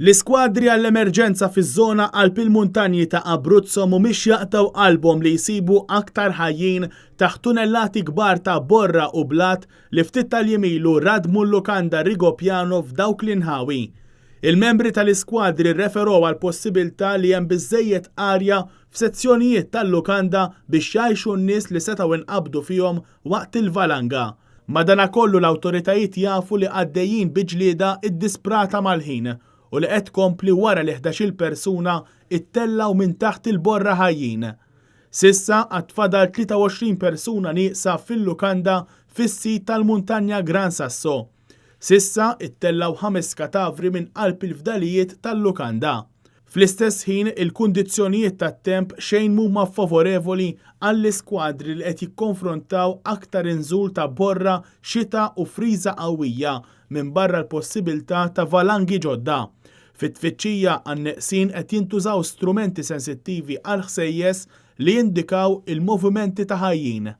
L-iskwadri għall-emerġenza fiż-żona Alpi-l-Muntanji ta' Abruzzo mhumiex jaqtaw qalbhom li jsibu aktar ħajjin taħt tunellati kbar ta' borra u blat li ftit tal-jimilu radmu l-lukanda Rigopiano f'dawk l-inħawi. Il-membri tal-iskwadri rreferow għal possibilità li hemm biżżejjed arja f'sezzjonijiet tal-lukanda biex jgħixu n-nies li setgħu inqabdu fihom waqt il-valanga. Madankollu l-awtoritajiet jafu li għaddejjin bi ġlieda ddisprata mal-ħin u li qed tkompli wara li 11-il persuna ittellaw minn taħt il-borra ħajjin. Sissa għad fadal 23 persuna nieqsa fil-lukanda fis-sit tal-Muntanja Gran Sasso. Sissa ittellaw 5 katavri minn qalb il-fdalijiet tal-lukanda. Fl-istess ħin il-kundizzjonijiet tat-temp xejn mhuma favorevoli għall-iskwadri li qed jikkonfrontaw aktar inżul ta' borra, xita u friża qawwija minn barra l-possibilità ta' valangi ġodda. Fit-tfittxija għan-neqsin qed jintużaw strumenti sensittivi għal ħsejjes li jindikaw il-movimenti ta' ħajjin.